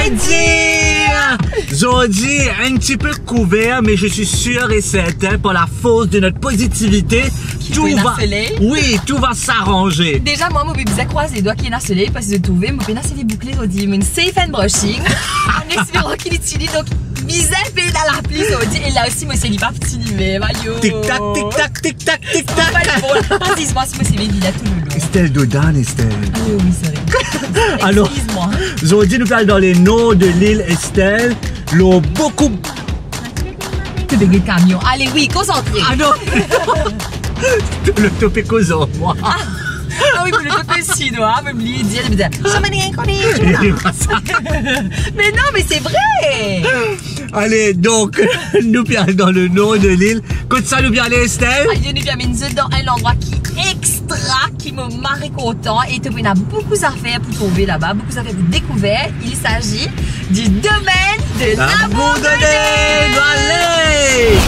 dire! Jody, un petit peu couvert, mais je suis sûr et certain, par la force de notre positivité, tout va... Oui, tout va s'arranger. Déjà, moi, mon bébé croise les doigts qu'il y a un soleil parce que je trouve, mon bébé s'est bouclé, Jody, mais une safe and brushing. En espérant qu'il utilise donc bizarre pays dans la pluie, Jody. Et là aussi, moi, c'est pas petit niveau, maillot. Tic-tac, tic-tac, tic-tac, tic-tac. Précisément, si moi, c'est bébé là tout le long. Estelle Dodan, Estelle. Ah oui, sorry. Alors, excuse-moi. Jody nous parle dans les noms de l'île Estelle. L'ont beaucoup... Que de camion. Allez, oui, concentré. Ah non. Le topé causant, moi. Ah oui, pour le topé chinois, me oublier de dire, je me disais, mais non, mais c'est vrai. Allez, donc, nous parlons dans le nom de l'île. Quand ça nous vient aller, Estelle? Je nous viens dans un endroit qui est extra, qui me marre content. Et il y a beaucoup d'affaires pour trouver là-bas, beaucoup d'affaires pour découvrir. Il s'agit du domaine de la Bourdonnais. Allez!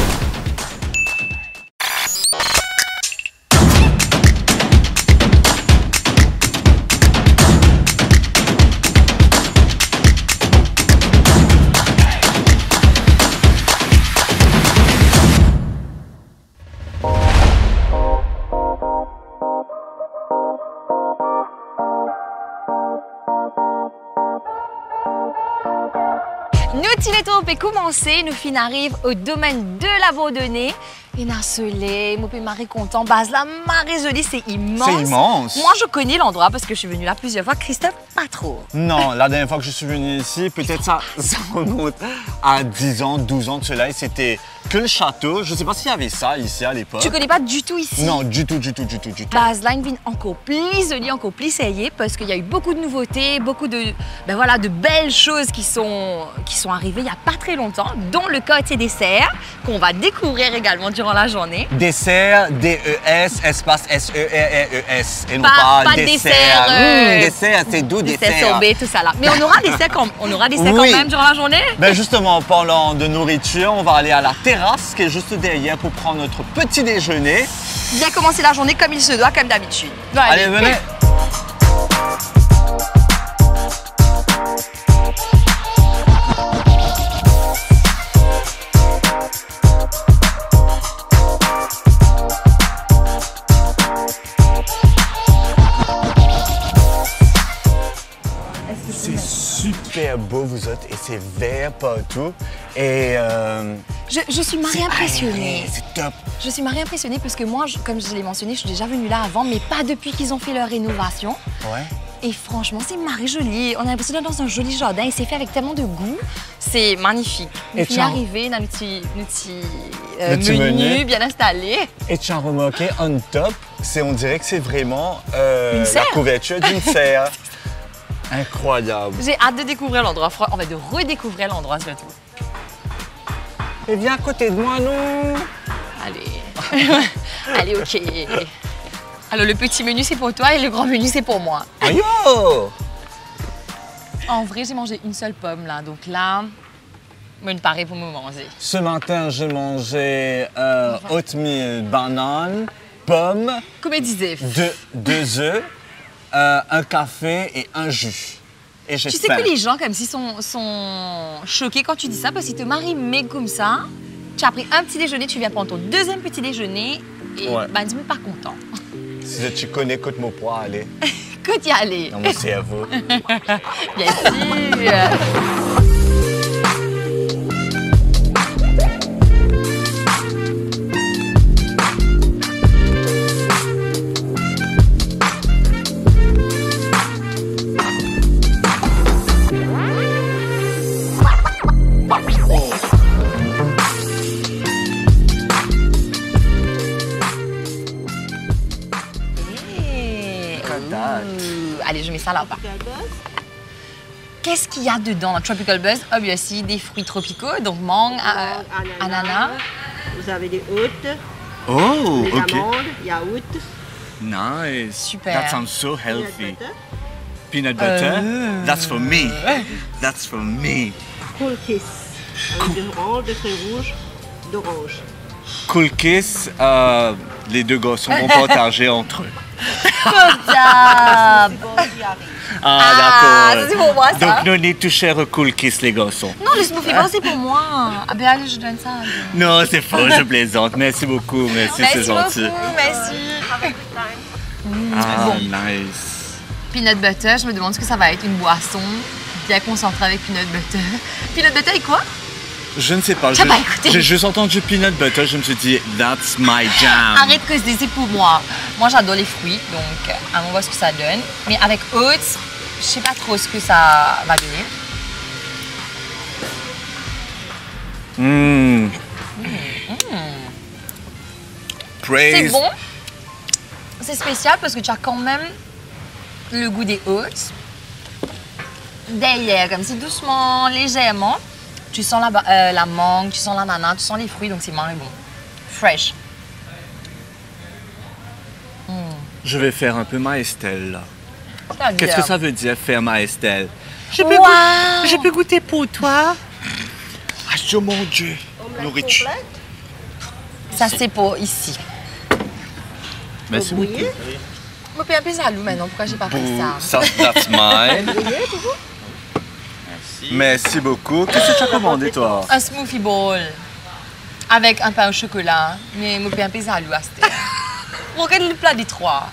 Nous peut commencer, nous fin arrive au domaine de la Bourdonnais. Et un soleil, mon père Marie content, base la marée jolie, c'est immense. C'est immense. Moi, je connais l'endroit parce que je suis venue là plusieurs fois. Christophe, pas trop. Non, la dernière fois que je suis venu ici, peut-être ça remonte à 10 ans, 12 ans de cela. Et c'était que le château. Je ne sais pas s'il y avait ça ici à l'époque. Tu connais pas du tout ici? Non, du tout. Base là, une ville encore plus jolie, encore plus serrée parce qu'il y a eu beaucoup de nouveautés, beaucoup de, de belles choses qui sont arrivées il n'y a pas très longtemps, dont le côté dessert qu'on va découvrir également durant la journée. Dessert, D-E-S, espace S-E-R-R-E-S. Et non pas dessert. Dessert, c'est doux, dessert. Sorbet, tout ça là. Mais on aura des quand même durant la journée? Ben justement, en parlant de nourriture, on va aller à la terrasse qui est juste derrière pour prendre notre petit déjeuner. Bien commencer la journée comme il se doit, comme d'habitude. Allez, venez. C'est super beau, vous autres, et c'est vert partout. Et je suis marrée impressionnée. C'est top. Je suis marrée impressionnée parce que moi, comme je l'ai mentionné, je suis déjà venue là avant, mais pas depuis qu'ils ont fait leur rénovation. Ouais. Et franchement, c'est marré joli. On a l'impression d'être dans un joli jardin et c'est fait avec tellement de goût. C'est magnifique. Et puis arrivé dans le petit menu bien installé. Et tu as remarqué, on top, on dirait que c'est vraiment la couverture d'une serre. Incroyable. J'ai hâte de découvrir l'endroit. On va de redécouvrir l'endroit surtout. Et viens à côté de moi, non? Allez. Allez, ok. Alors, le petit menu, c'est pour toi et le grand menu, c'est pour moi. Aïe! En vrai, j'ai mangé une seule pomme, là. Donc là, me paraît pour me manger. Ce matin, j'ai mangé oatmeal, banane, pomme. Comme elle disait. Deux œufs, un café et un jus. Et j'ai Tu sais que les gens, comme s'ils sont choqués quand tu dis ça, parce qu'ils te marient, mais comme ça, tu as pris un petit déjeuner, tu viens prendre ton deuxième petit déjeuner, et dis-moi pas content. Si tu connais côte mon poids, allez. Côte y aller. Dans mon cerveau. Bien sûr. Allez, je mets ça là-bas. Qu'est-ce qu'il y a dedans? Tropical Buzz, obviously, des fruits tropicaux, donc mangue, ananas. Vous avez des oats, Oh, des ok. amandes, yaourt. Nice. Super. That sounds so healthy. Peanut butter. Peanut butter? That's for me. That's for me. Cool Kiss. Avec de orange, de fruits rouges, d'orange. Cool Kiss, les deux gars vont partager entre eux. Portable. Ah, ça d'accord. c'est pour moi ça. Donc, no need to share a cool kiss, les garçons. Non, le smoothie bar c'est pour moi. Ah ben allez, je donne ça. Non, c'est faux, je plaisante. Merci beaucoup, merci, c'est gentil. Merci beaucoup, merci. Ah, Bon. nice. Peanut butter, je me demande ce que ça va être, une boisson bien concentrée avec peanut butter. Peanut butter et quoi? Je ne sais pas, T'as pas écouté? j'ai juste entendu peanut butter, je me suis dit, that's my jam. Arrête que c'est pour moi. Moi j'adore les fruits, donc on va voir ce que ça donne. Mais avec oats, je sais pas trop ce que ça va donner. Praise. C'est bon. C'est spécial parce que tu as quand même le goût des oats. Derrière, comme c'est doucement, légèrement. Tu sens la mangue, tu sens l'ananas, tu sens les fruits, donc c'est marrant bon. Fresh. Je vais faire un peu ma Estelle, là. C'est-à-dire- Qu'est-ce que ça veut dire, faire ma Estelle? Wow. Je peux goûter pour toi? Ah, oh mon Dieu. Nourriture. Ça c'est pour ici. Merci beaucoup. Je me paye un peu salou maintenant, pourquoi j'ai pas fait ça? Ça, that's mine. Merci beaucoup. Qu'est-ce que tu as commandé, toi? Un smoothie bowl avec un pain au chocolat, mais je me paye un peu salou à cette heure. Regarde le plat des trois.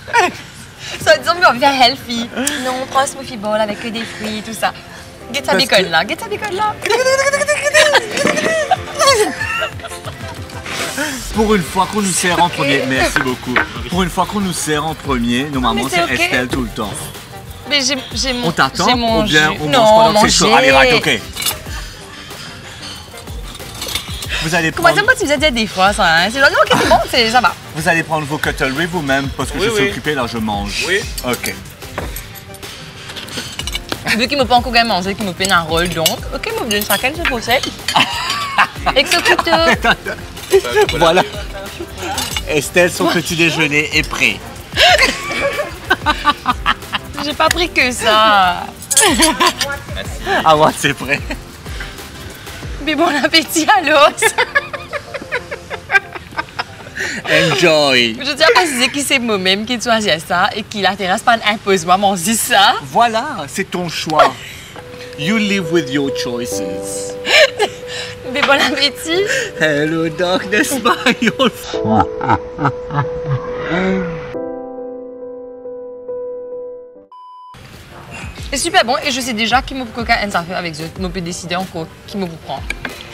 Ça disons mais on vient healthy. Non, on prend un smoothie bowl avec que des fruits, tout ça. Get ta Parce bacon que- là, get ta bacon là. Pour une fois qu'on nous sert en premier, merci beaucoup. Pour une fois qu'on nous sert en premier, normalement mais c'est c'est ok. Estelle tout le temps. Mais j'ai mon. On t'attend j'ai ou mangé. bien on non, mange pendant que c'est chaud? manger. Allez, right, ok. Vous allez Comment prendre, ça tu faisais dire des fois ça hein? C'est genre, non, ok, c'est bon, ça va. vous allez prendre vos cutlery vous-même parce que je suis oui. occupé là, je mange. Oui. Ok. Vu qu'il ne m'a pas encore mangé, qu'il me paye un rôle donc. Ok, je me donne chacun ce procès. Et que tout. Voilà. Estelle, son petit déjeuner est prêt. J'ai pas pris que ça. Ah ouais, c'est prêt. Mais bon appétit alors. Enjoy. Je tiens à préciser que c'est moi-même qui choisis ça et qui la terrasse pas impose-moi manger ça. Voilà, c'est ton choix. You live with your choices. Mais bon appétit. Hello darkness, my old friend. C'est super bon et je sais déjà qui me coca un affaire avec eux. Je peux décider encore qui me vous prend.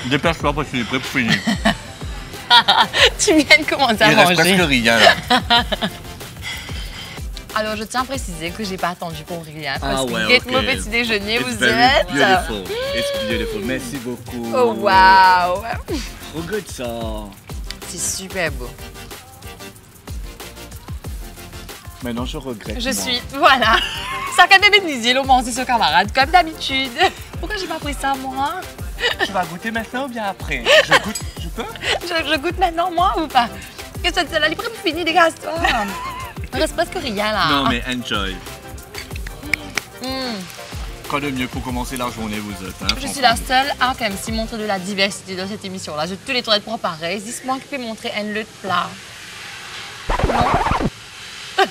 Dépêche-toi parce que je suis prêt pour finir. Tu viens de commencer à Il reste manger. presque rien là. Alors je tiens à préciser que j'ai pas attendu pour rien parce Ah que ouais, get ok. mon petit déjeuner, It's vous very êtes. beautiful. It's beautiful. Merci beaucoup. Oh wow. Regarde ça. C'est super beau. Maintenant, je regrette. Je moi. suis, voilà. Ça quand même disait l'ont mangé ce camarade comme d'habitude. Pourquoi j'ai pas pris ça moi? Tu vas goûter maintenant ou bien après? Je goûte. Je peux? Je goûte maintenant moi ou pas? Qu'est-ce que c'est là? Les prêts pour finir, dégage-toi. Il reste presque rien là. Non, mais enjoy. Mm. Quoi de mieux pour commencer la journée, vous êtes? Hein, Je suis la seule à quand même si montrer de la diversité dans cette émission-là. Tous les toilettes pour pareil. Dis-moi qui peut montrer un autre plat. Non.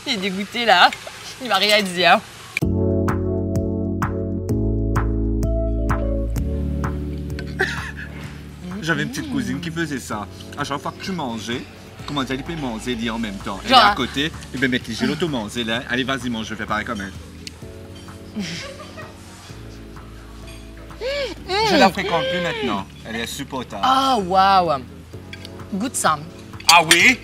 Il est dégoûté là. Il va rien dire. J'avais une petite cousine qui faisait ça. À chaque fois que tu mangeais, comment dire, il peut manger dit en même temps. Elle est Genre, à côté, il peut mettre les gélotos manger là. Allez, vas-y, mange, je fais pareil quand même. Je la fréquente plus maintenant. Elle est supportable. Ah, waouh. Goûte ça. Ah oui?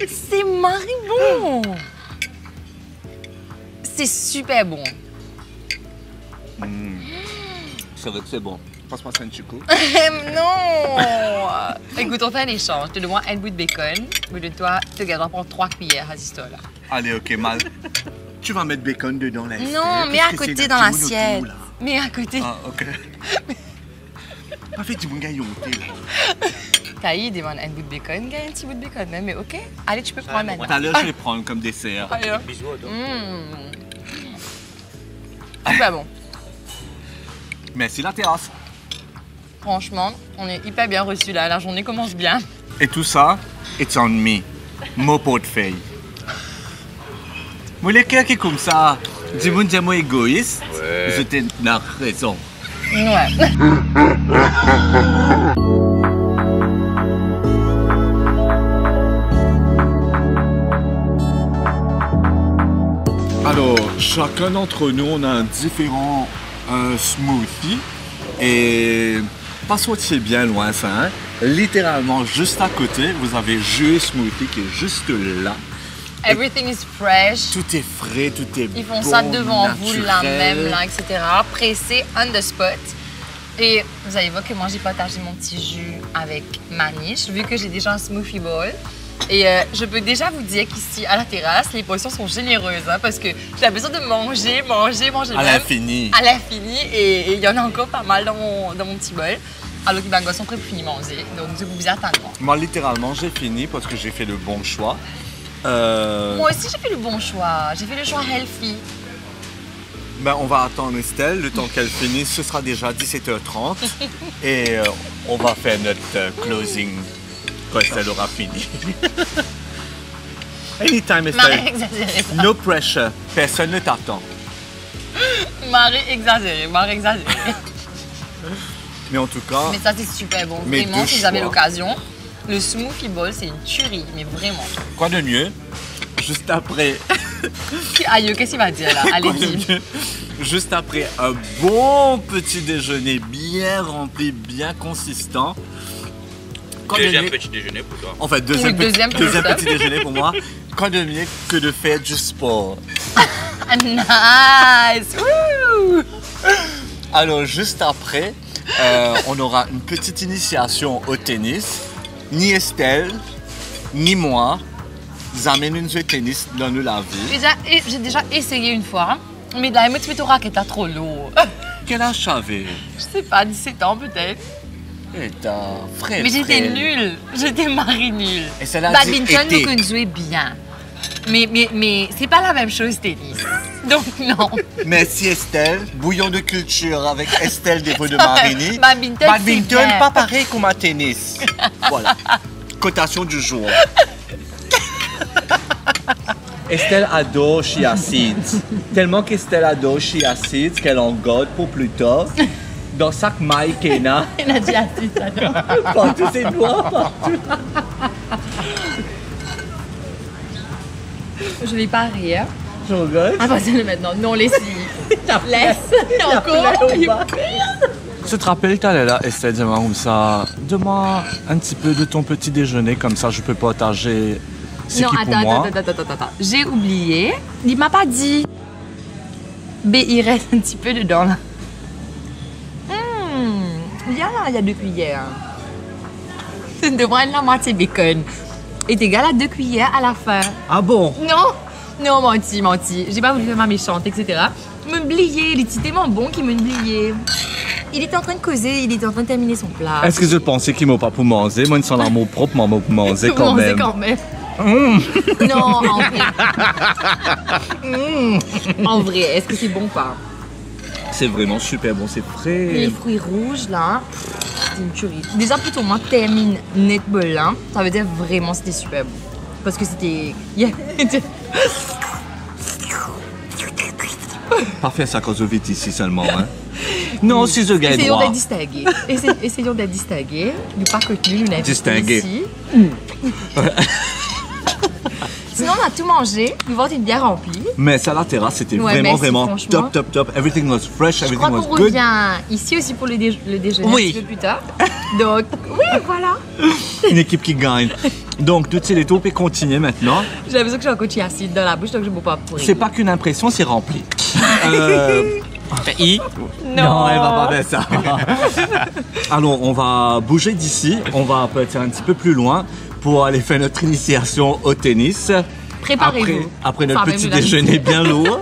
C'est maribon. C'est super bon. C'est vrai que c'est bon. Passe-moi ça un petit coup. Non. Écoute, on fait un échange. Je te donne un bout de bacon. Mais de toi, tu dois prendre 3 cuillères à cette histoire-là. Allez, ok, mal. Tu vas mettre bacon dedans là. Non, mets à côté dans l'assiette. Mets à côté. Ah, ok. Pas fait du bon gaillon, là. Taï demande un bout de bacon, gagne un petit bout de bacon même, mais ok. Allez, tu peux prendre maintenant. Tout à l'heure, je vais prendre comme dessert. Allez, là. Bisous à toi. Super bon. Merci la terrasse. Franchement, on est hyper bien reçus là. La journée commence bien. Et tout ça, it's on me. mon portefeuille. Moi, les cas qui comme ça, du monde est égoïste, je t'ai raison. Ouais. Alors, chacun d'entre nous, on a un différent smoothie. Et pas sortir bien loin, ça. Hein? Littéralement, juste à côté, vous avez Jus Smoothie qui est juste là. Everything is fresh. Tout est frais, tout est Ils font bon, ça devant naturel. vous là même, là, etc. Pressé on the spot. Et vous allez voir que moi, j'ai partagé mon petit jus avec ma niche, vu que j'ai déjà un smoothie bowl. Et je peux déjà vous dire qu'ici, à la terrasse, les portions sont généreuses, hein, parce que j'ai besoin de manger. À l'infini. À l'infini. Et il y en a encore pas mal dans mon petit bol. Alors que les bangos sont prêts pour finir manger. Donc, je vous attends. Moi, littéralement, j'ai fini parce que j'ai fait le bon choix. Moi aussi, j'ai fait le bon choix. J'ai fait le choix healthy. Ben, on va attendre Estelle, le temps qu'elle finisse, ce sera déjà 17h30 et on va faire notre closing quand Estelle aura fini. Anytime Estelle, exagéré. no pressure, personne ne t'attend. Marée exagérée. Mais en tout cas, Mais ça, c'est super bon. Mes Vraiment, deux si vous avez choix. l'occasion, le smoothie bowl, c'est une tuerie, mais vraiment. quoi de mieux, juste après, Aïe, qu'est-ce qu'il va dire là? Allez, quoi de dis. mieux, juste après un bon petit déjeuner bien rempli, bien consistant. Quoi de Deuxième mieux- petit déjeuner pour toi. En fait, deuxième deuxième petit déjeuner pour moi. Quoi de mieux que de faire du sport? Ah, nice! Woo! Alors, juste après, on aura une petite initiation au tennis. Ni Estelle, ni moi, nous amènent une jeu de tennis dans la vie. J'ai déjà essayé une fois, hein, mais la motivation raquette est trop lourd. Quel âge t'avais? Je sais pas, 17 ans peut-être. Et t'as frère. Mais j'étais nulle. J'étais Marie nulle. Et celle-là dit Badminton, été. nous qu'on jouait bien. Mais c'est pas la même chose, tennis. Donc non. Merci Estelle, bouillon de culture avec Estelle des de Marigny. Badminton, c'est bien. Pas pareil comme un tennis. Voilà. Cotation du jour. Estelle adore chia seeds. Tellement qu'Estelle adore chia seeds qu'elle en garde pour plus tard. Dans sac maï Kena. Elle a dit assez ça, non? Partout ses doigts, partout. Je vais pas rire. Je regarde. Ah, vas-y, maintenant. Non, laisse-y. Laisse. Encore. Tu te rappelles, t'allais là, Estelle, dis-moi comme ça. Donne-moi un petit peu de ton petit déjeuner, comme ça je peux partager ce Non, qui pour moi. attends. J'ai oublié. Il m'a pas dit. Mais il reste un petit peu dedans, là. Il y a 2 cuillères. Ça devrait être la moitié bacon. Et égal à 2 cuillères à la fin. Ah bon? Non, menti. J'ai pas voulu faire ma méchante, etc. Me blier, il était tellement bon qu'il me bliait. Il était en train de causer, il était en train de terminer son plat. Est-ce que je pensais qu'il m'a pas pour manger? Moi, ils sont l'amour propre, moi, pour manger quand Manger même. quand même. Non, en vrai. En vrai, est-ce que c'est bon ou pas? C'est vraiment super bon, c'est Les frais. fruits rouges, là, c'est une tuerie. Déjà, plutôt moi termine net là, ça veut dire vraiment c'était super bon. Parce que c'était... Pas faire ça quand je vis ici seulement, hein. Non, si je gagne Essayons droit. d'être distingués. Essayons d'être distingués. Nous pas contenu, nous n'avons Distingués. ici. Sinon, on a tout mangé. Le ventre est bien rempli. Mais ça, la terrasse, c'était Ouais, merci, vraiment franchement. top. Everything was fresh, Je everything crois was qu'on good. revient ici aussi pour le déjeuner Oui. un petit peu plus tard. Donc, oui, voilà. Une équipe qui gagne. Donc, toutes ces taupes et continuer maintenant. J'ai l'impression que j'ai un coach acide dans la bouche, donc je ne peux pas pourrir. C'est pas qu'une impression, c'est rempli. Non, elle va pas faire ça. Alors, on va bouger d'ici. On va peut-être un petit peu plus loin pour aller faire notre initiation au tennis. Préparez-vous. Après notre Ça va petit même déjeuner bien lourd.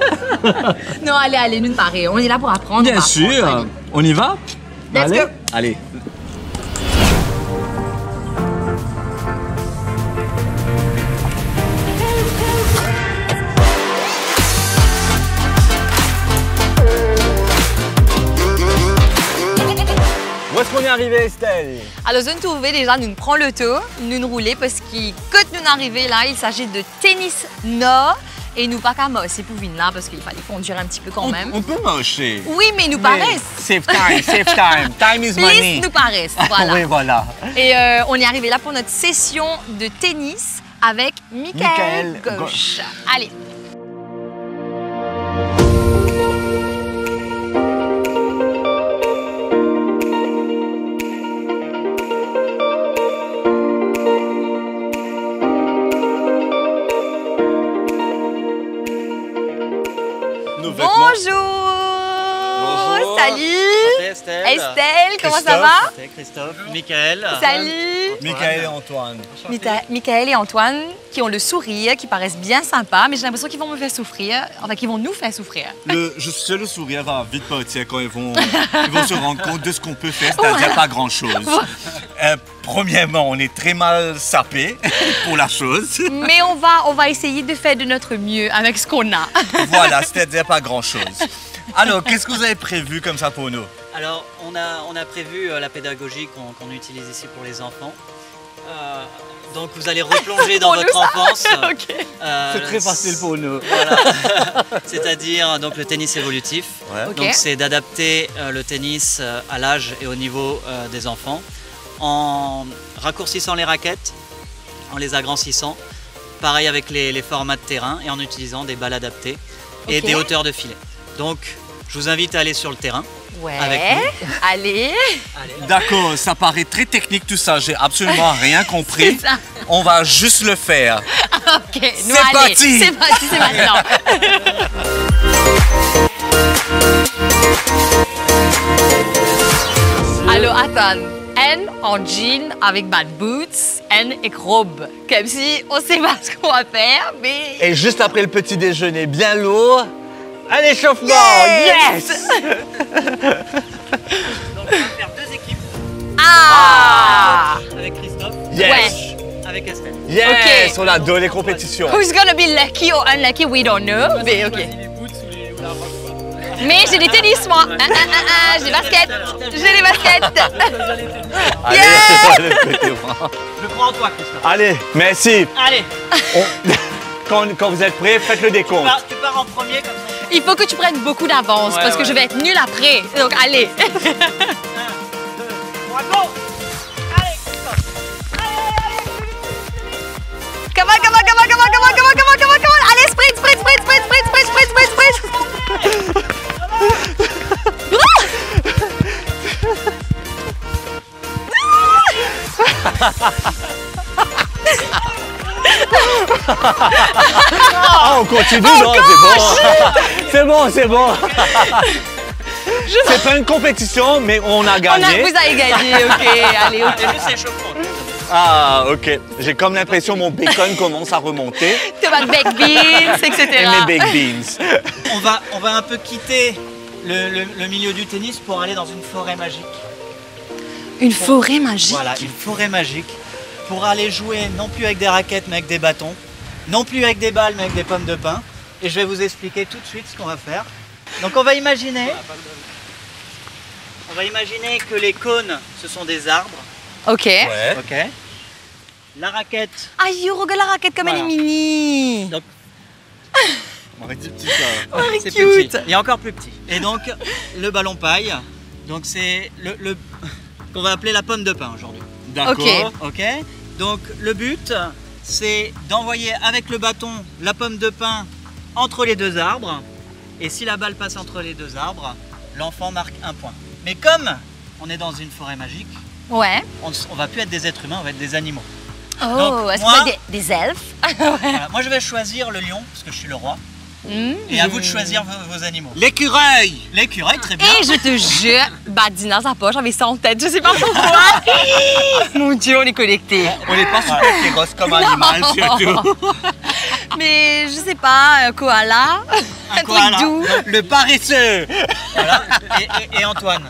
Non, allez, nous pareil. On est là pour apprendre. Bien on va apprendre, sûr. allez. On y va? Let's Allez. go. Allez. Où est-ce qu'on est arriver, Estelle? Alors, zone trouvée, déjà, nous prenons le tour, nous rouler parce que quand nous arrivons là, il s'agit de tennis nord et nous pas qu'à marcher pour venir là parce qu'il fallait conduire un petit peu quand même. On peut marcher. Oui, mais nous paraissent. Save time, save time. Time is money. Please, nous paraissent, voilà. Oui, voilà. Et on est arrivé là pour notre session de tennis avec Michael Gauche. Allez. Bonjour. Bonjour. Salut. Estelle. Estelle, comment ça va? Christophe. Michael. Salut. Michael et Antoine. Michael et Antoine qui ont le sourire, qui paraissent bien sympas, mais j'ai l'impression qu'ils vont me faire souffrir, enfin qu'ils vont nous faire souffrir. Je sais, le sourire va vite partir quand ils vont se rendre compte de ce qu'on peut faire, c'est-à-dire pas grand-chose. Premièrement, on est très mal sapé pour la chose. Mais on va essayer de faire de notre mieux avec ce qu'on a. Voilà, c'est-à-dire pas grand-chose. Alors, qu'est-ce que vous avez prévu comme ça pour nous? Alors, on a prévu la pédagogie qu'on utilise ici pour les enfants. Donc, vous allez replonger dans votre enfance. Ok. C'est très facile pour nous. Voilà. C'est-à-dire donc le tennis évolutif. Ouais. Ok. Donc, c'est d'adapter le tennis à l'âge et au niveau des enfants en raccourcissant les raquettes, en les agrandissant. Pareil avec les formats de terrain et en utilisant des balles adaptées et Ok. des hauteurs de filet. Donc, je vous invite à aller sur le terrain. Ouais. Avec Allez. D'accord, ça paraît très technique tout ça, j'ai absolument rien compris. C'est ça. On va juste le faire. Ok. Nous, C'est allez. parti. C'est parti, c'est maintenant. Alors, attends. En en jean avec bad boots, en avec robe. Comme si on sait pas ce qu'on va faire, mais... Et juste après le petit déjeuner bien lourd, un échauffement. Yes. Donc, on va faire deux équipes Ah! avec Christophe, Yes. Ouais. avec Estelle. Yes, Ok. on adore les compétitions. Who's gonna be lucky or unlucky, we don't know. Mais ok. Les boots ou la robe, quoi. Mais j'ai des tennis, moi. J'ai des baskets. J'ai des baskets. Allez, Yeah. Je crois en toi, Christophe. allez, merci. Allez, Quand vous êtes prêts, faites le décompte. tu pars en premier comme ça. Il faut que tu prennes beaucoup d'avance Ouais, parce que ouais. je vais être nulle après. Donc allez. 1, 2, 3, go. Allez, Christophe. Come on, come on, come on, come on, come on, come on, come on, come on, come on. Allez, sprint, sprint, sprint, sprint, sprint, sprint, sprint, sprint, sprint. Ah, on continue, non, c'est bon. C'est bon, c'est bon. C'est pas une compétition, mais on a gagné. Vous avez gagné, ok. Allez, ok. C'est juste échauffement. Ah, ok. J'ai comme l'impression que mon bacon commence à remonter. Tomate baked beans, etc. Et mes baked beans. On va un peu quitter le milieu du tennis pour aller dans une forêt magique. Une forêt magique. Voilà, une forêt magique pour aller jouer non plus avec des raquettes mais avec des bâtons, non plus avec des balles mais avec des pommes de pin. Et je vais vous expliquer tout de suite ce qu'on va faire. Donc on va imaginer que les cônes ce sont des arbres. Ok. Ouais. Ok. La raquette. Ah, you regarde la raquette comme elle est Voilà. mini. Donc On va dire petit ça. Oh, elle est c'est plus cute. petit. Il est encore plus petit. Et donc le ballon paille. Donc c'est le qu'on va appeler la pomme de pin aujourd'hui. D'accord. Ok. Donc le but, c'est d'envoyer avec le bâton la pomme de pin entre les deux arbres. Et si la balle passe entre les deux arbres, l'enfant marque un point. Mais comme on est dans une forêt magique, Ouais. on va plus être des êtres humains, on va être des animaux. Oh, Donc, est-ce moi- qu'on a des elfes? Voilà. Moi je vais choisir le lion, parce que je suis le roi. Et à vous de choisir vos animaux. L'écureuil. L'écureuil, très bien. Et je te jure, Badina, sa poche, j'avais ça en tête, je sais pas pourquoi. Mon Dieu, on est connectés. On n'est pas super féroce comme animal, surtout. Mais je sais pas, un koala, un koala. truc doux. Le paresseux. Voilà. Et Antoine.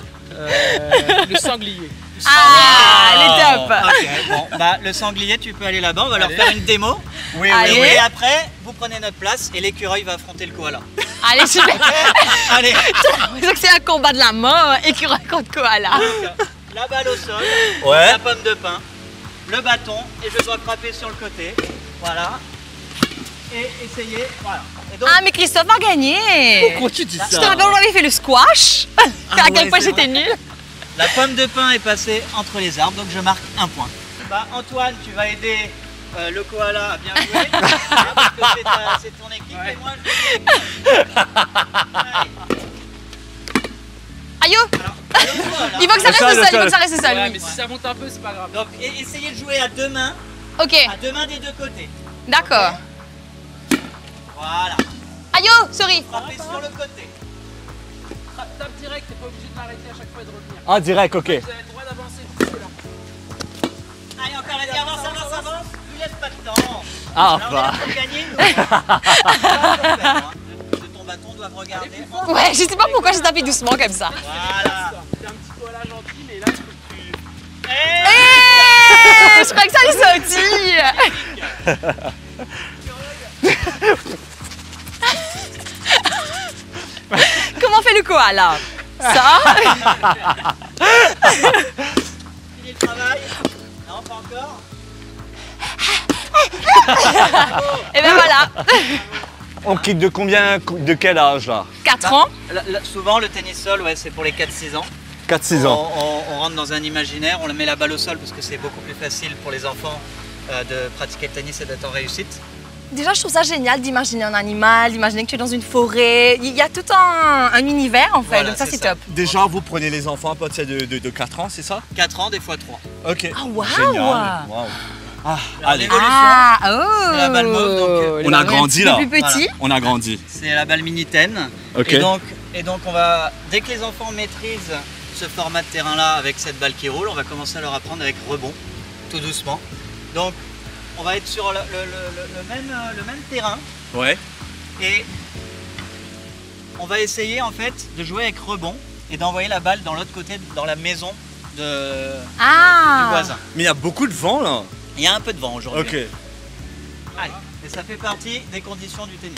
Le sanglier. Ah, les top. Ok, bon, bah, le sanglier, tu peux aller là-bas, on va leur faire une démo. Oui, Allez. oui, oui. Et après, vous prenez notre place et l'écureuil va affronter le koala. Allez, super. Allez, C'est que c'est un combat de la mort, écureuil contre koala. la balle au sol, Ouais. la pomme de pin, le bâton, et je dois frapper sur le côté. Voilà. Et essayer. Voilà. Et donc, Ah, mais Christophe a gagné. Pourquoi tu dis Je te ça? rappelle, on avait fait le squash. À quel ouais, point c'est j'étais nulle. la pomme de pin est passée entre les arbres, donc je marque un point. Bah, Antoine, tu vas aider le koala à bien jouer. Parce que c'est ton équipe et moi je vais. Allez. Aïe, oh. Alors, balle au sol, hein. Il faut que ça reste au sol, il faut que ça reste au sol. Ouais, Oui. mais si ça monte un peu, c'est pas grave. Donc essayez de jouer à deux mains Ok, des deux côtés. d'accord. Voilà. Aïe, oh, sorry. Frappez sur le côté. Tape direct, t'es pas obligé de l'arrêter à chaque fois et de revenir. Ah, direct, ok. Vous avez le droit d'avancer jusque là. Allez, encore, allez, avance. Tu laisses pas de temps. Ah, Alors, on est bah. là pour gagner, nous. De ton bâton doivent regarder. Ouais, je sais pas pourquoi j'ai tapé doucement comme ça. Voilà. T'es un petit koala gentil, mais là, il faut que tu. Eh, je crois que ça allait sortir. Comment fait le koala? Ça? Fini le travail. Non, pas encore. Et ben voilà. On quitte de combien, de quel âge là? 4 ans. Souvent, le tennis sol, ouais, c'est pour les 4-6 ans. 4-6 ans. On rentre dans un imaginaire, on met la balle au sol parce que c'est beaucoup plus facile pour les enfants de pratiquer le tennis et d'être en réussite. Déjà, je trouve ça génial d'imaginer un animal, d'imaginer que tu es dans une forêt. Il y a tout un univers en fait, Voilà, donc ça c'est c'est ça. top. Déjà, vous prenez les enfants à partir de 4 ans, c'est ça? 4 ans, des fois 3. Ok. Ah, waouh. Génial. Waouh. Ah, allez, l'évolution, Ah, oh. c'est la balle mauve, donc, on a grandi là. Le plus petit. On a grandi. c'est la balle mini-ten. Ok. Et donc on va, dès que les enfants maîtrisent ce format de terrain-là avec cette balle qui roule, on va commencer à leur apprendre avec rebond, tout doucement. Donc on va être sur le même terrain Ouais. et on va essayer en fait de jouer avec rebond et d'envoyer la balle dans l'autre côté, dans la maison du Ah. voisin. Mais il y a beaucoup de vent là. Il y a un peu de vent aujourd'hui. Ok. Allez, et ça fait partie des conditions du tennis.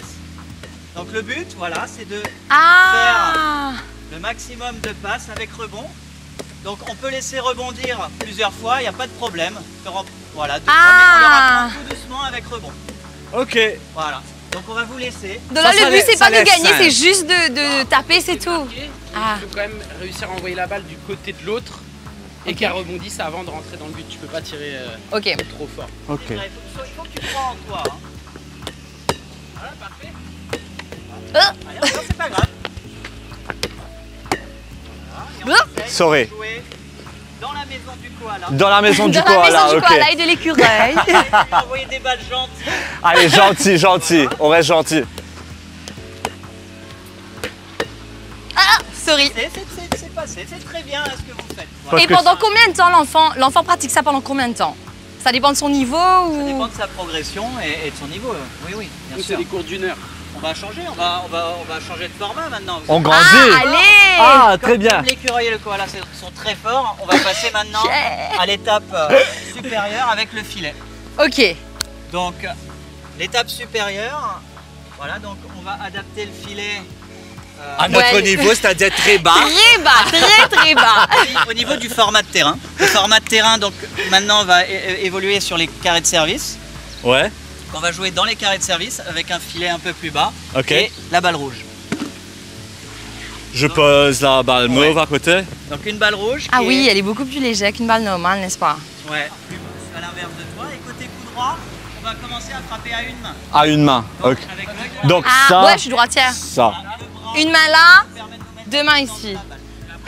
Donc le but, voilà, c'est de Ah. le maximum de passes avec rebond. Donc on peut laisser rebondir plusieurs fois, il n'y a pas de problème. Voilà, on leur apprend tout doucement avec rebond. Ok. Voilà, donc on va vous laisser. Donc là, Ça le but, c'est ça pas de laisse gagner, simple. c'est juste de taper, c'est tout. Et Ah. il faut quand même réussir à envoyer la balle du côté de l'autre et qu'elle rebondisse avant de rentrer dans le but. Tu peux pas tirer Ok. trop fort. Ok. C'est vrai, il faut que tu crois en toi. Hein. Voilà, parfait. Allez, encore, c'est pas grave. Voilà, et on essaye Sorry. de jouer dans la maison du koala. Dans la maison du Dans la koala, maison du ok. koala et de l'écureuil. Envoyer des balles gentilles. Allez, gentil, gentil. On reste gentil. Sorry. C'est passé, c'est très bien ce que vous faites. Parce Et que- pendant combien de temps l'enfant pratique ça pendant combien de temps? Ça dépend de son niveau Ça ou... dépend de sa progression et de son niveau. Oui, oui, bien Nous, c'est sûr. des cours d'1 heure. On va changer, on va changer de format maintenant. On grandit. Ah, allez. Ah, très bien. Comme l'écureuil et le koala sont très forts, on va passer maintenant à l'étape supérieure avec le filet. Ok. Donc, l'étape supérieure, voilà, donc on va adapter le filet À notre Ouais. niveau, c'est-à-dire très bas. Très bas, très bas. au niveau du format de terrain. Le format de terrain, donc maintenant, on va évoluer sur les carrés de service. Ouais. On va jouer dans les carrés de service avec un filet un peu plus bas Ok. et la balle rouge. Je pose la balle mauve à côté. Donc une balle rouge qui Ah oui, est elle est beaucoup plus légère qu'une balle normale, n'est-ce pas? ouais, à l'inverse de toi. Et côté coup droit, on va commencer à frapper à une main. À une main. Donc, Ok. avec l'œil, Donc Ah, ça, ouais, je suis droitière. ça, le bras Une main là, permet de nous mettre deux mains ici. la balle.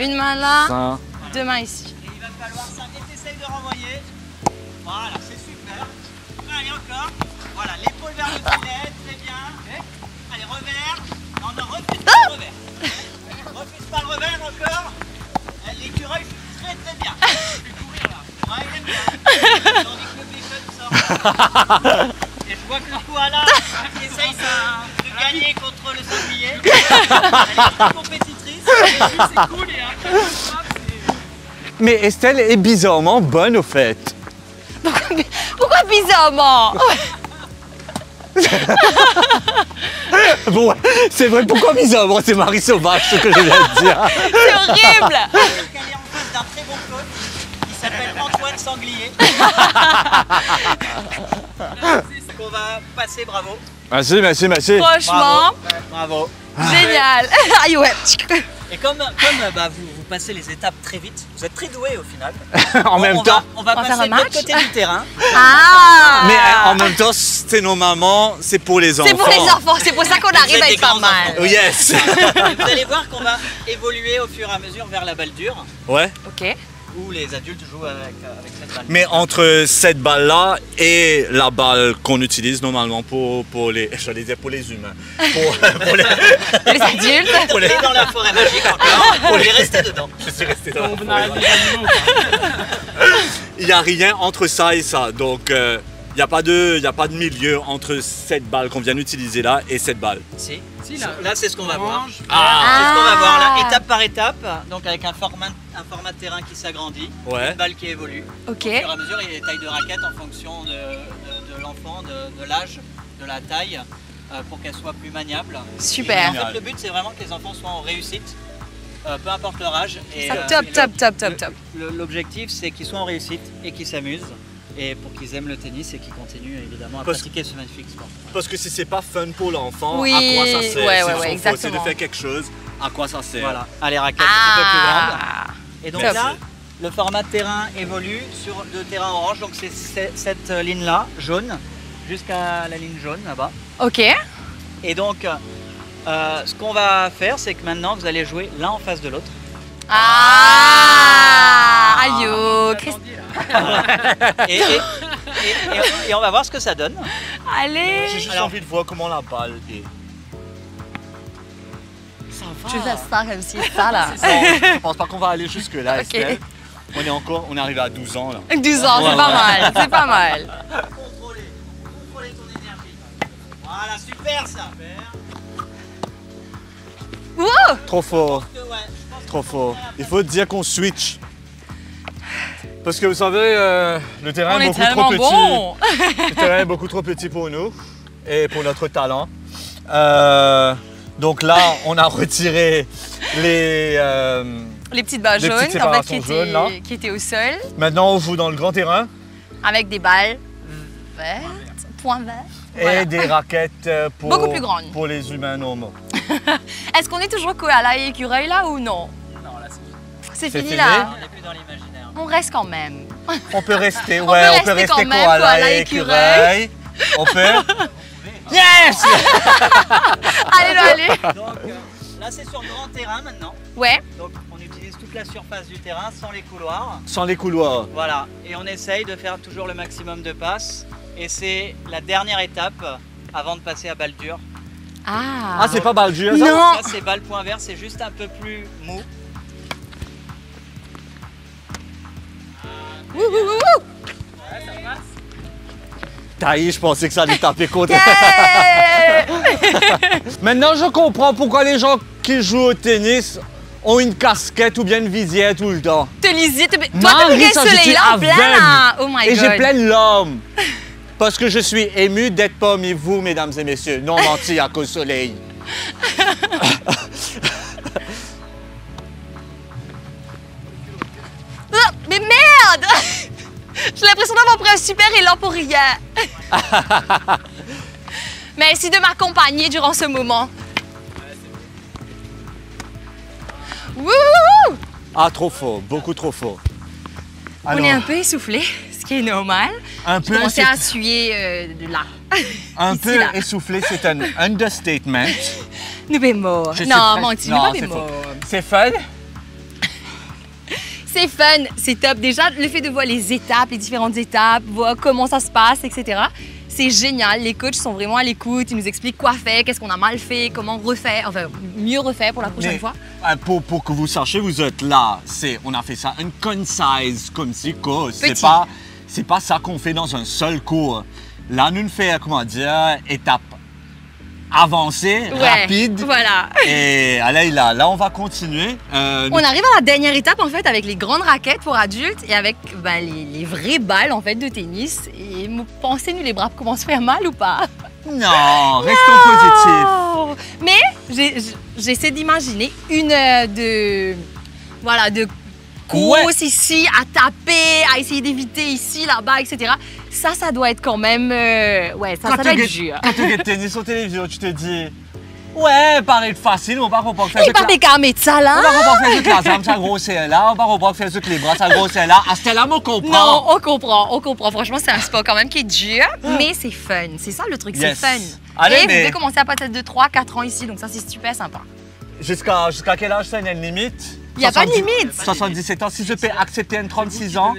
Une main là, ça. deux mains ici. Et il va falloir ça. Et t'essayes de renvoyer. Voilà, c'est super. Allez, encore. Voilà, l'épaule vers le filet, très bien. Allez, revers. Non, non, refuse pas le revers. Refuse pas le revers encore. L'écureuil, très très bien. Je vais courir là. Ouais, il aime bien. Tandis que le bacon sort. Et je vois que le koala qui essaye de gagner contre le sanglier. Elle est très compétitrice. C'est cool et après, le frappe, c'est... Mais Estelle est bizarrement bonne au fait. Pourquoi bizarrement? Bon, ouais, c'est vrai, pourquoi bizarrement c'est Marie Sauvage ce que je viens de dire. C'est horrible. Parce qu'elle est en face d'un très bon coach. sanglier. Qu'on va passer, bravo. Merci, merci, merci. Franchement, Bravo. génial. Aïe ouais. Et comme vous passez les étapes très vite, vous êtes très doués au final. En même temps. On va On va faire passer un de l'autre match côté du terrain. Ah. Mais en même temps, c'est normalement, c'est pour les enfants. C'est pour les enfants, c'est pour ça qu'on arrive êtes à des être pas grands mal. enfants. Yes. Et vous allez voir qu'on va évoluer au fur et à mesure vers la balle dure, Ouais. Ok. où les adultes jouent avec cette balle. Mais entre cette balle-là et la balle qu'on utilise normalement pour les, j'allais dire pour les humains, pour les, Les adultes. On est dans la forêt magique encore, on est resté dedans. je suis resté dans la On forêt. a des animaux. Il n'y a rien entre ça et ça, donc il n'y a pas de milieu entre cette balle qu'on vient d'utiliser là et cette balle. Si. Si, Là, c'est ce qu'on va voir. orange, C'est ce qu'on va voir là, Ah. étape par étape, donc avec un format de terrain qui s'agrandit, Ouais. une balle qui évolue. Ok. Au fur et à mesure, il y a des tailles de raquettes en fonction de l'enfant, de l'âge, de la taille, pour qu'elle soit plus maniable. Super. Et en fait, le but, c'est vraiment que les enfants soient en réussite, peu importe leur âge. Et, Top. L'objectif, c'est qu'ils soient en réussite et qu'ils s'amusent. Et pour qu'ils aiment le tennis et qu'ils continuent évidemment à pratiquer ce magnifique sport. Parce que si c'est pas fun pour l'enfant, Oui, à quoi ça sert? ouais, Si ouais, son faute, c'est de exactement. faire quelque chose, à quoi ça sert? Voilà, à les raquettes un peu plus grandes. Ah. Et donc Merci. là, le format de terrain évolue sur le terrain orange, donc c'est cette ligne-là, jaune, jusqu'à la ligne jaune là-bas. Ok. Et donc, ce qu'on va faire, c'est que maintenant, vous allez jouer l'un en face de l'autre. Ah. Aïe oh, Christ- Et on va voir ce que ça donne. Allez. J'ai juste Alors- envie de voir comment la balle est. Ça va. Je fais ça comme si ça là. Je pense pas qu'on va aller jusque là, Ok. Estelle. On est arrivé à 12 ans là. 12 ans, c'est pas mal. C'est pas mal. Contrôler ton énergie. Voilà, super ça. Wow. Trop fort, Ouais, je pense trop fort. Il faut dire qu'on switch. Parce que vous savez, le terrain On est est beaucoup trop tellement petit. bon. Le terrain est beaucoup trop petit pour nous et pour notre talent. Donc là, on a retiré les. Les petites balles Des jaunes, petites en fait, séparations jaunes, là. qui étaient au sol, Maintenant, on joue dans le grand terrain avec des balles vertes, points verts. et Voilà. des raquettes Beaucoup plus grandes. pour les humains normaux. Est-ce qu'on est toujours koala et écureuil là ou non? Non, là, C'est C'est fini fini. là. on n'est plus dans l'imaginaire. On reste quand même. On peut rester, On ouais, peut on peut rester quand rester même, koala koala et et écureuil. On peut. Yes! Allez, là, allez. Donc là, c'est sur grand terrain maintenant. Ouais. Donc on utilise toute la surface du terrain sans les couloirs. Sans les couloirs. Voilà, et on essaye de faire toujours le maximum de passes. Et c'est la dernière étape avant de passer à balle dure. Ah. Ah, c'est pas balle dure, ça? Non. Ça, c'est balle point vert, c'est juste un peu plus mou. Wouh, wouh, wouh, wouh. Taï, je pensais que ça allait taper contre. Yeah. Maintenant, je comprends pourquoi les gens qui jouent au tennis ont une casquette ou bien une visière tout le temps. Te lisiez, toi, Marie, t'as pris le ça, je soleil suis là en plein aveugle. là. Oh my Et god. j'ai plein de larmes. Parce que je suis ému d'être parmi vous, mesdames et messieurs. Non menti à cause du soleil. Ah, mais merde. J'ai l'impression d'avoir pris un super élan pour rien. Merci de m'accompagner durant ce moment. Wouh! Ah, trop fort, beaucoup trop fort. On est un peu essoufflé, ce qui est normal. un Je commençais à suer de là. un ici, peu là. essoufflé, c'est un understatement. Nous bémol. Je sais Non, pas- menti, non, nous pas c'est bémol. faux. C'est fun? C'est fun, c'est top. Déjà, le fait de voir les étapes, les différentes étapes, voir comment ça se passe, etc. C'est génial. Les coachs sont vraiment à l'écoute. Ils nous expliquent quoi faire, qu'est-ce qu'on a mal fait, comment refaire, enfin, mieux refaire pour la prochaine Mais, fois. pour que vous sachiez, vous êtes là. On a fait ça une concise comme si cours. Petit. C'est pas ça qu'on fait dans un seul cours. Là, nous faisons, comment dire, étape avancée, Ouais, rapide. voilà. Et allez, là, on va continuer. On arrive à la dernière étape en fait avec les grandes raquettes pour adultes et avec ben, les vraies balles en fait de tennis. Et vous pensez nous les bras commencent à faire mal ou pas? Non, restons positifs. Oh, mais j'essaie d'imaginer une heure de courses ici, à taper, à essayer d'éviter ici, là-bas, etc. Ça doit être quand même... ouais, ça doit être dur. Quand tu regardes tennis sur télévision, tu te dis... Ouais, paraît facile, on va comprendre que Il pas qu'à mettre ça là. On va comprendre que la jambe, ça grossir là, on va comprendre que les bras, ça grossir là. À ce là, on comprend. Non, on comprend. Franchement, c'est un sport quand même qui est dur, mais c'est fun. C'est ça le truc, c'est fun. Allez, et vous pouvez commencer à partir de 3, 4 ans ici, donc ça c'est super sympa. Jusqu'à quel âge ça, il y a une limite? Il n'y a pas de limite. 77 ans, si je peux accepter une 36 ans.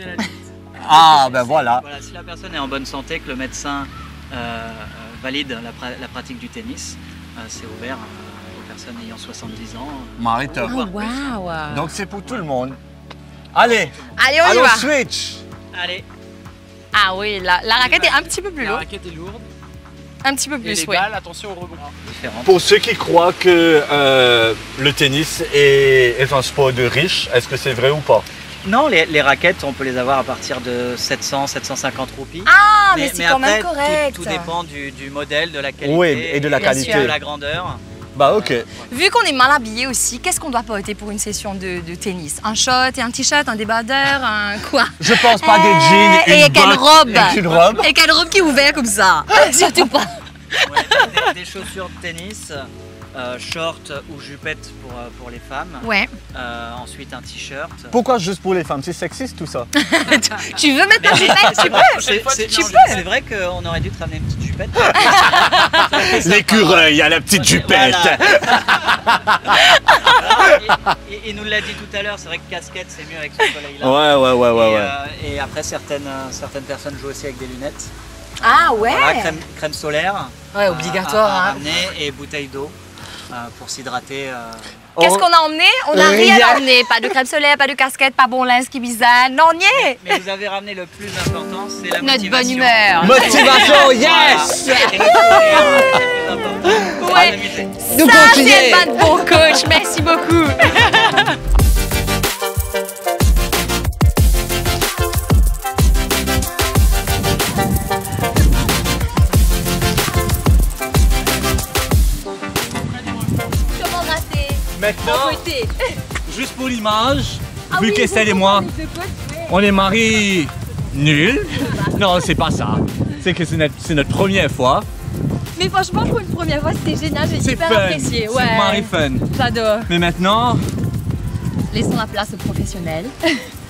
Ah, ben voilà. Si la personne est en bonne santé, que le médecin valide la pratique du tennis, c'est ouvert aux personnes ayant 70 ans. Marita. Oh, wow. Donc c'est pour tout le monde. Allez, on y va. Switch. Allez. Ah oui, la raquette est un petit peu plus La lourde. raquette est lourde. Un petit peu Et plus, les oui. balles, attention au rebond. Pour ceux qui croient que le tennis est un sport de riches, est-ce que c'est vrai ou pas? Non, les raquettes, on peut les avoir à partir de 700, 750 roupies. Ah, mais c'est quand après, même correct. Tout dépend du modèle, de la qualité. Oui, et de la Bien qualité. sûr. De la grandeur. Bah ok. Vu qu'on est mal habillé aussi, qu'est-ce qu'on doit porter pour une session de tennis? Un short et un t-shirt, un débardeur, un quoi? Je pense pas des jeans et une quelle botte robe? et une robe. Et quelle robe qui est ouverte comme ça? Surtout pas. Ouais, des chaussures de tennis, short ou jupette pour les femmes. Ouais. Ensuite un t-shirt. Pourquoi juste pour les femmes? C'est sexiste tout ça? Tu veux mettre ta jupette? Tu peux. Tu peux. C'est vrai qu'on aurait dû te ramener une petite jupette. L'écureuil à la petite jupette. Il nous l'a dit tout à l'heure, c'est vrai que casquette c'est mieux avec ce soleil-là. Ouais. Et après certaines personnes jouent aussi avec des lunettes. Ah ouais. Voilà, crème solaire. Ouais, obligatoire. À Hein. ramener et bouteille d'eau pour s'hydrater. Qu'est-ce qu'on a emmené? On n'a rien emmené. Pas de crème solaire, pas de casquette, pas bon linge qui bizarre. Non, on y est. Mais vous avez ramené le plus important, c'est la Notre motivation. bonne humeur. Motivation, yes! Et le sourire, c'est le plus important. Ouais. Nous Ça, continuer. c'est pas de bon coach. Merci beaucoup. Comment rater? Maintenant, Côté. juste pour l'image, Ah vu oui, qu'Estelle et vous, moi, les deux côtes, ouais. on est mariés nuls. Non, c'est pas ça. C'est que c'est notre première fois. Mais franchement, pour une première fois, c'était génial. J'ai C'est hyper fun. apprécié. Ouais. C'est marré fun. J'adore. Mais maintenant, Laissons la place aux professionnels.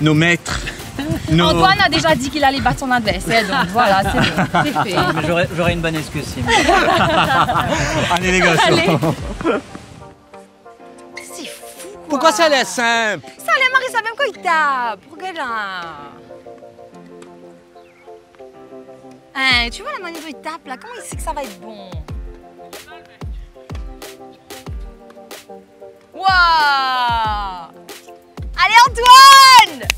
nos maîtres. Nos... Antoine a déjà dit qu'il allait battre son adversaire, donc voilà, c'est bon, c'est fait. Mais j'aurais une bonne excuse si. Allez les gars. Allez. C'est fou quoi. Pourquoi ça laisse simple? Ça, les maris savent même quand ils tapent. Regarde là. Hein, tu vois la manière dont il tape là, comment il sait que ça va être bon? Waouh! Allez Antoine!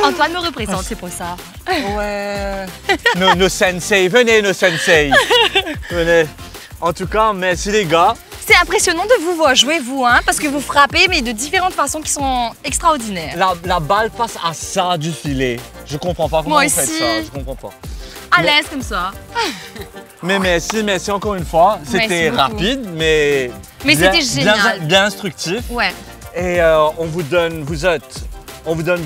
Antoine me représente, c'est pour ça. Ouais. nos sensei, venez nos sensei. Venez. En tout cas, merci les gars. C'est impressionnant de vous voir jouer, vous, hein, parce que vous frappez, mais de différentes façons qui sont extraordinaires. La balle passe à ça du filet. Je comprends pas comment Moi vous faites aussi. ça. Je comprends pas. À l'aise comme ça. Mais merci encore une fois. C'était beaucoup. rapide, mais Mais bien- c'était génial. bien instructif. Ouais. Et on vous donne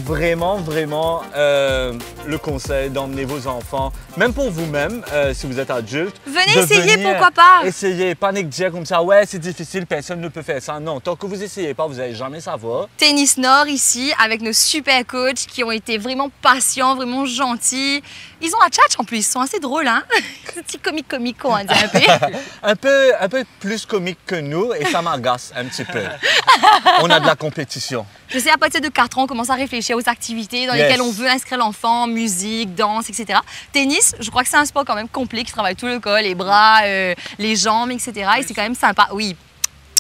vraiment le conseil d'emmener vos enfants, même pour vous-même, si vous êtes adulte. Venez de essayer, venir pourquoi pas. Essayez, pas dire comme ça, ouais c'est difficile, personne ne peut faire ça. Non, tant que vous essayez pas, vous n'allez jamais savoir. Tennis Nord ici, avec nos super coachs qui ont été vraiment patients, vraiment gentils. Ils ont la tchatch en plus, ils sont assez drôles, hein. Petit comique, on va dire un peu. Un peu plus comique que nous et ça m'agace un petit peu. On a de la compétition. Je sais, à partir de 4 ans, on commence à réfléchir aux activités dans lesquelles on veut inscrire l'enfant, musique, danse, etc. Tennis, je crois que c'est un sport quand même complet qui travaille tout le corps, les bras, les jambes, etc. Et c'est quand même sympa. Oui,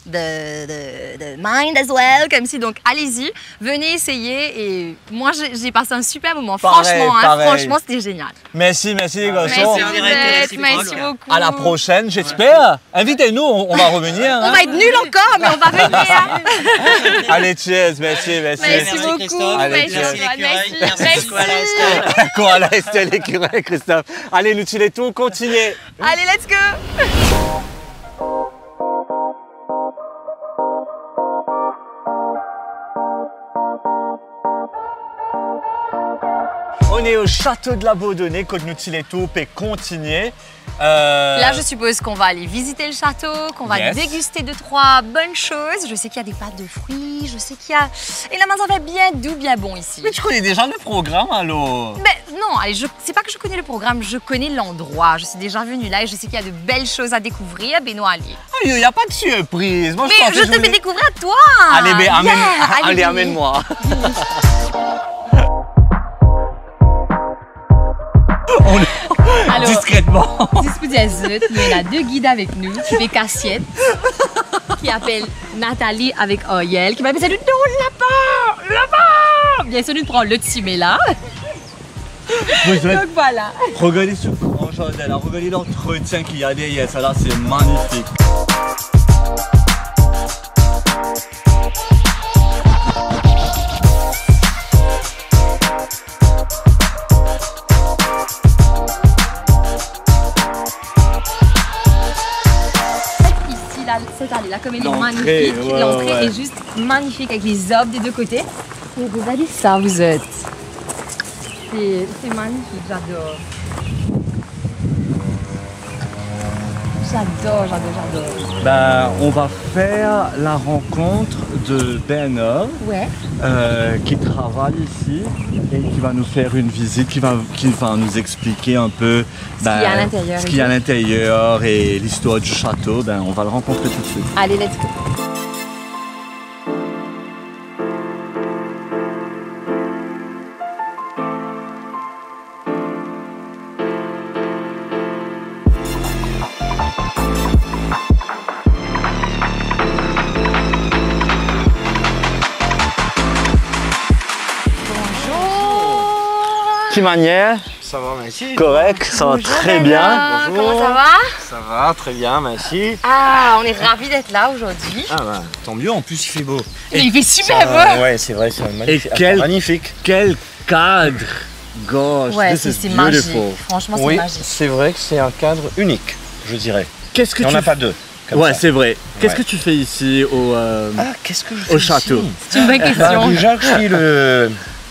de mind as well, comme si. Donc allez-y, venez essayer. Et moi, j'ai passé un super moment. Pareil, Franchement, c'était génial. Merci les gars. Merci, Yvette, merci beaucoup. À la prochaine, j'espère. Invitez-nous, on va revenir. On va être nuls encore, mais on va venir. Allez, cheers, merci. Merci beaucoup. Christophe. Allez, Merci, cheers. Antoine, Merci, Koala Estelle. Koala Estelle, l'écureuil, Christophe. Allez, nous tous les tours, continuez. Allez, let's go. On est au château de la Baudonnais, Cognoutiletou, et continuer. Là, je suppose qu'on va aller visiter le château, qu'on va déguster 2-3 bonnes choses. Je sais qu'il y a des pâtes de fruits, je sais qu'il y a... Et la main, ça va bien doux, bien bon ici. Mais tu connais déjà le programme, alors? Mais non, allez, c'est pas que je connais le programme, je connais l'endroit. Je suis déjà venue là et je sais qu'il y a de belles choses à découvrir. Benoît, allez. Il n'y a pas de surprise. Moi, mais je te fais découvrir à toi. Allez, allez, amène-moi. Alors, discrètement. Nous avons 2 guides avec nous qui fait cassiette, qui appelle Nathalie avec Oyel, qui m'a dit salut, non, là-bas. Bien sûr, nous prenons le timé là. Donc voilà. Regardez ce grand jardin, regardez l'entretien qu'il y a derrière, ça là, c'est magnifique. Cette allée-là, comme elle est magnifique, l'entrée est juste magnifique avec les arbres des 2 côtés. Et regardez ça, vous êtes. C'est magnifique, j'adore. J'adore. Ben, on va faire la rencontre de Bernard, qui travaille ici et qui va nous faire une visite, qui va nous expliquer un peu ce qu'il y a à l'intérieur et l'histoire du château. Ben, on va le rencontrer tout de suite. Allez, let's go. Petite manière. Ça va, merci. Correct, ça va très bien. Bonjour. Comment ça va? Ça va, très bien, merci. Ah, on est ravis d'être là aujourd'hui. Ah bah, tant mieux, en plus il fait beau. Et il fait super beau. Ouais, c'est vrai, c'est magnifique. Et magnifique. Quel cadre. Gosh, ouais, c'est magique. Franchement, c'est magique. C'est vrai que c'est un cadre unique, je dirais. Qu'est-ce que il n'y en a pas 2. Ouais, c'est vrai. Qu'est-ce que tu fais ici qu'est-ce que je fais au château? C'est une bonne question. Déjà, je suis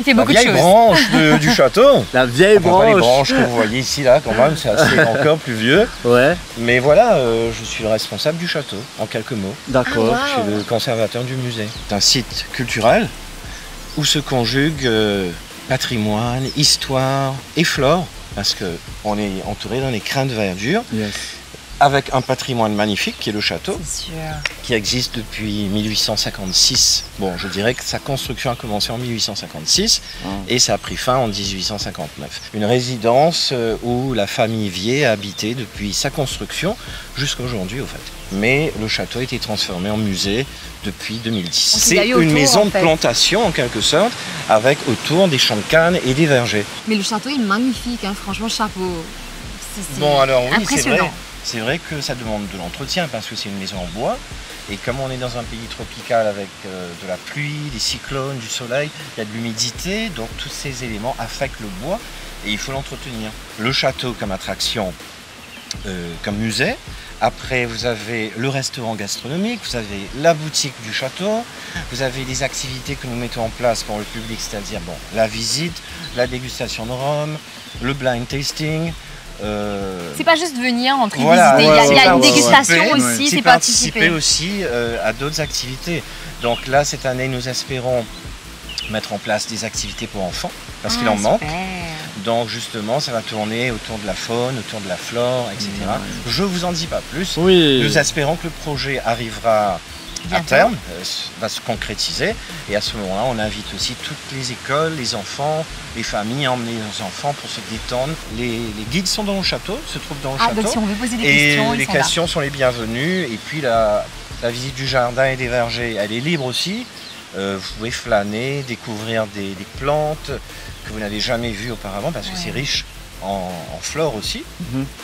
il fait beaucoup de choses. La vieille branche du château. La vieille branche. Les branches que vous voyez ici, là, quand même, c'est assez encore plus vieux. Ouais. Mais voilà, je suis le responsable du château, en quelques mots. D'accord. Je suis le conservateur du musée. C'est un site culturel où se conjuguent patrimoine, histoire et flore, parce qu'on est entouré d'un écrin de verdure. Yes. Avec un patrimoine magnifique qui est le château, qui existe depuis 1856. Bon, je dirais que sa construction a commencé en 1856 et ça a pris fin en 1859. Une résidence où la famille Vier a habité depuis sa construction jusqu'à aujourd'hui, au fait. Mais le château a été transformé en musée depuis 2010. C'est une maison de plantation en quelque sorte, avec autour des champs de canne et des vergers. Mais le château est magnifique, hein, franchement, chapeau. Bon, alors oui, impressionnant. C'est vrai que ça demande de l'entretien parce que c'est une maison en bois et comme on est dans un pays tropical avec de la pluie, des cyclones, du soleil, il y a de l'humidité, donc tous ces éléments affectent le bois et il faut l'entretenir. Le château comme attraction, comme musée. Après, vous avez le restaurant gastronomique, vous avez la boutique du château, vous avez les activités que nous mettons en place pour le public, c'est-à-dire la visite, la dégustation de rhum, le blind tasting. C'est pas juste venir entrer visiter, il y a une dégustation aussi, c'est participer aussi à d'autres activités. Donc là, cette année, nous espérons mettre en place des activités pour enfants, parce qu'il en manque. Donc justement, ça va tourner autour de la faune, autour de la flore, etc. Je vous en dis pas plus. Nous espérons que le projet arrivera à terme, va se concrétiser. Et à ce moment-là, on invite aussi toutes les écoles, les enfants, les familles à emmener leurs enfants pour se détendre. Les guides sont dans le château, se trouvent dans le château. Donc si on veut poser des questions, les questions sont les bienvenues. Et puis la visite du jardin et des vergers, elle est libre aussi. Vous pouvez flâner, découvrir des plantes que vous n'avez jamais vues auparavant parce que c'est riche en flore aussi.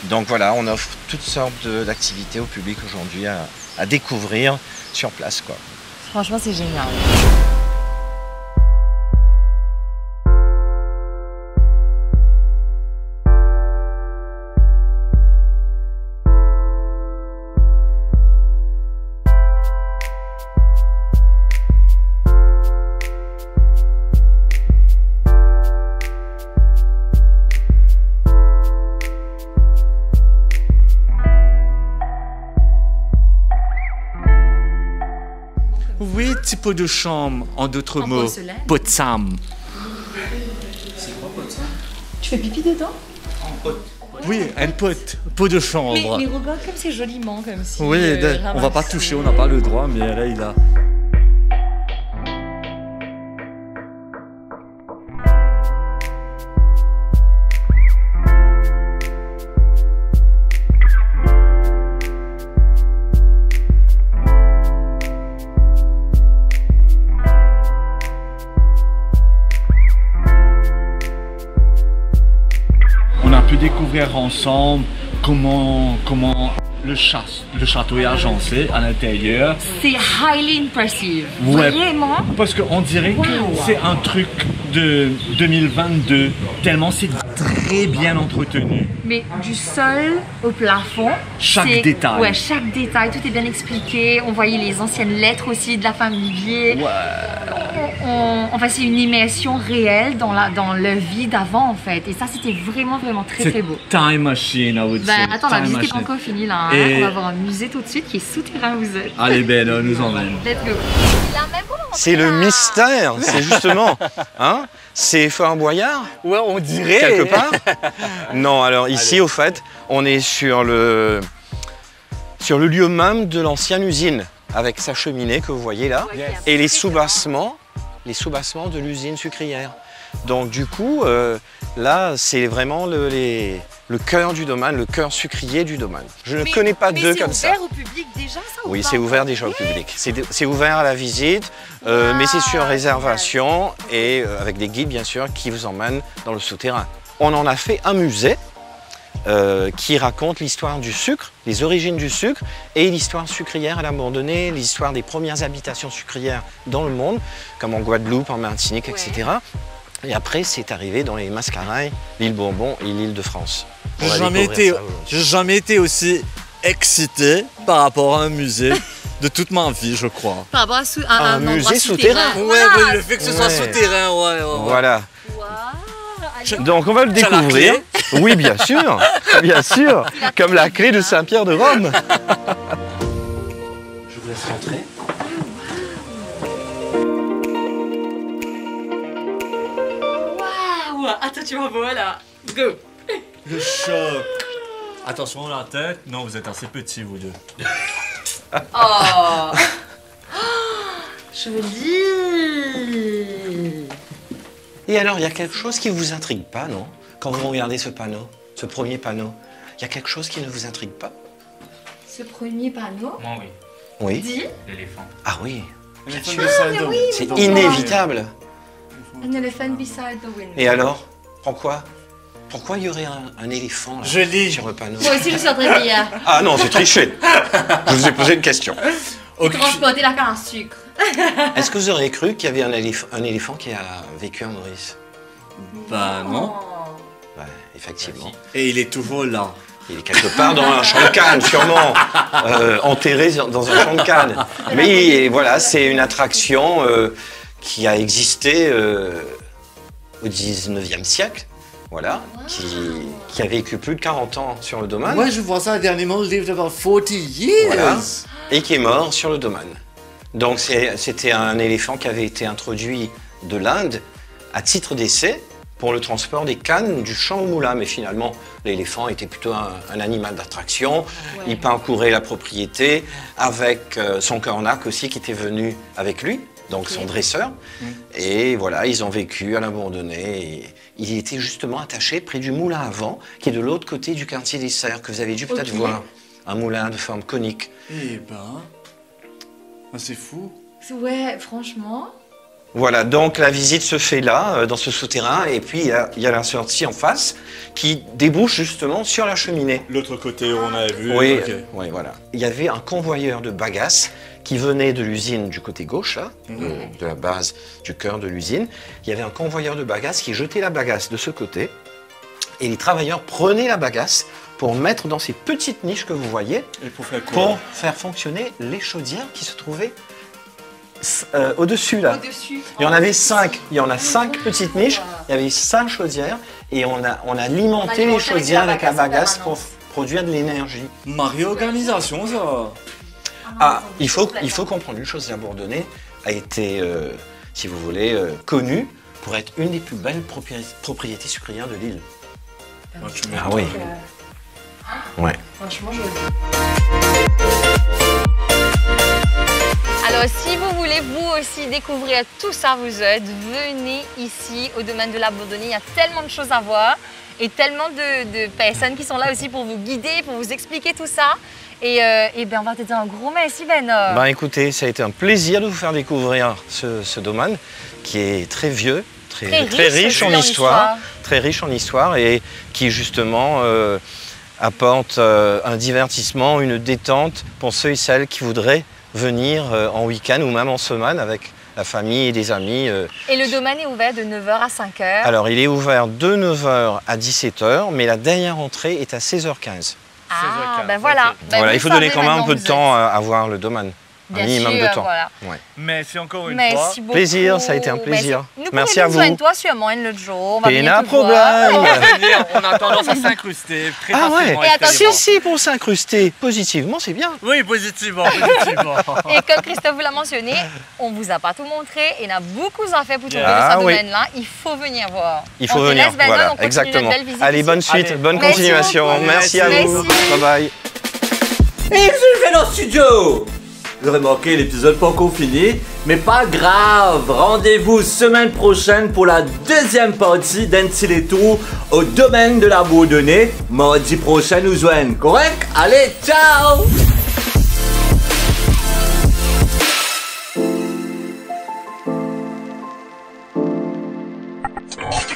Donc voilà, on offre toutes sortes d'activités au public aujourd'hui à découvrir sur place, quoi. Franchement, c'est génial. pot de chambre, en d'autres En mots, porcelaine. pot de sam. Tu fais pipi dedans? Oui, un pot de chambre. Mais regarde comme c'est joliment, comme si... Oui, on va pas toucher, on n'a pas le droit, mais là, il a... On a pu découvrir ensemble comment le château est agencé à l'intérieur. C'est highly impressive. Ouais. Vraiment. Parce qu'on dirait que c'est un truc de 2022, tellement c'est très bien entretenu. Mais du sol au plafond. Chaque détail. Ouais, chaque détail, tout est bien expliqué. On voyait les anciennes lettres aussi de la famille. Enfin, c'est une immersion réelle dans la vie d'avant en fait. Et ça, c'était vraiment très très beau. Time machine, I would say. Attends, la Time visite n'est machine. pas encore finie là. Et- On va voir un musée tout de suite qui est souterrain vous êtes. Allez, Ben, nous emmène. Let's go. C'est le mystère, c'est justement. Hein, c'est Fort Boyard, Ouais, on dirait. quelque part. Non, alors ici, au fait, on est sur le lieu même de l'ancienne usine, avec sa cheminée que vous voyez là, et les soubassements de l'usine sucrière. Donc du coup, là, c'est vraiment le cœur du domaine, le cœur sucrier du domaine. Je ne connais pas deux comme ça. C'est ouvert au public déjà, ça? Oui, c'est ouvert déjà au public. C'est ouvert à la visite, mais c'est sur réservation et avec des guides, bien sûr, qui vous emmènent dans le souterrain. On en a fait un musée qui raconte l'histoire du sucre, les origines du sucre et l'histoire sucrière à l'abandonné, l'histoire des premières habitations sucrières dans le monde, comme en Guadeloupe, en Martinique, etc. Et après, c'est arrivé dans les Mascareilles, l'île Bourbon et l'île de France. On va découvrir ça aujourd'hui. J'ai jamais été aussi excité par rapport à un musée de toute ma vie, je crois. Par rapport à Un endroit musée souterrain. Ouais, le fait que ce soit Ouais. souterrain, ouais. Voilà. Wow. Donc on va le T'as la découvrir. clé Oui, bien sûr, bien sûr. Comme la clé de Saint-Pierre de Rome. Je vous laisse rentrer. Waouh. Attends, tu vas voir là. Go. Le choc. Attention à la tête. Non, vous êtes assez petits, vous deux. Oh. Joli. Et alors, il y a quelque chose qui ne vous intrigue pas, non? Quand vous regardez ce panneau, ce premier panneau, il y a quelque chose qui ne vous intrigue pas? Ce premier panneau. Moi, oui. Oui. Dit L'éléphant. Ah oui, oui, c'est pourquoi? inévitable. An elephant beside the window. Et alors, pourquoi il y aurait un éléphant là, Je lis. sur le panneau? Moi aussi, je suis en train de lire. Ah non, c'est triché. Je vous ai posé une question. Transporter la canne à sucre. Est-ce que vous auriez cru qu'il y avait un éléphant qui a vécu à Maurice? Bah non. Ouais, effectivement. Et il est toujours là. Il est quelque part dans un champ de canne, sûrement, enterré dans un champ de canne. Mais voilà, c'est une attraction qui a existé au 19e siècle, voilà, qui a vécu plus de 40 ans sur le domaine. Moi, je vois ça, the animal lived about 40 years. Voilà. Et qui est mort sur le domaine. Donc c'était un éléphant qui avait été introduit de l'Inde à titre d'essai pour le transport des cannes du champ au moulin. Mais finalement, l'éléphant était plutôt un animal d'attraction. Ouais. Il parcourait la propriété avec son cornac aussi qui était venu avec lui, donc son dresseur. Et voilà, ils ont vécu à l'abandonné. Et il était justement attaché près du moulin à vent, qui est de l'autre côté du quartier des Serres, que vous avez dû peut-être voir. Un moulin de forme conique. Eh ben, c'est fou. Ouais, franchement. Voilà, donc la visite se fait là, dans ce souterrain, et puis il y a la sortie en face qui débouche justement sur la cheminée. L'autre côté où on avait vu. Oui, okay. Oui, voilà. Il y avait un convoyeur de bagages qui venait de l'usine du côté gauche, là, de la base du cœur de l'usine. Il y avait un convoyeur de bagages qui jetait la bagasse de ce côté, et les travailleurs prenaient la bagasse pour mettre dans ces petites niches que vous voyez, et pour faire fonctionner les chaudières qui se trouvaient au-dessus là. Au-dessus. Il y en avait 5. Il y en a 5 petites niches. Il y avait 5 chaudières et on a alimenté les chaudières avec la bagasse pour produire de l'énergie. Ma réorganisation, ça. Ah, il faut comprendre une chose à Bourdonnais. a été, si vous voulez, connue pour être une des plus belles propriétés sucrières de l'île. Ah oui. Ouais. Franchement, je... Alors, si vous voulez vous aussi découvrir tout ça, vous êtes, venez ici au domaine de la Bourdonnais. Il y a tellement de choses à voir et tellement de personnes qui sont là aussi pour vous guider, pour vous expliquer tout ça. Et ben, on va te dire un gros merci, Ben. Ben, écoutez, ça a été un plaisir de vous faire découvrir ce domaine qui est très vieux, très riche en histoire, très riche en histoire et qui justement apporte un divertissement, une détente pour ceux et celles qui voudraient venir en week-end ou même en semaine avec la famille et des amis. Et le domaine est ouvert de 9h à 5h? Alors, il est ouvert de 9h à 17h, mais la dernière entrée est à 16h15. Ah, ben voilà. Okay. Voilà, il faut donner quand même un peu de temps à voir le domaine. Un minimum de temps. Voilà. Ouais. Merci encore une fois. Beaucoup. Plaisir, ça a été un plaisir. Merci à vous. Nous toi sûrement un autre jour. On va venir te problème. On a tendance à s'incruster. Ah ouais. Et attention, si pour s'incruster positivement, c'est bien. Oui, positivement, positivement. Et comme Christophe vous l'a mentionné, on vous a pas tout montré. Il y en a beaucoup à faire pour trouver ce domaine-là. Il faut venir voir. Il faut venir. Voilà, exactement. Allez, bonne suite, bonne continuation. Merci à vous. Bye bye. Et je vais dans le studio. Vous aurez manqué l'épisode pas encore fini, mais pas grave. Rendez-vous semaine prochaine pour la deuxième partie d'Antileto au domaine de la Bourdonnais. Mardi prochain nous joignent, correct? Allez, ciao! Off the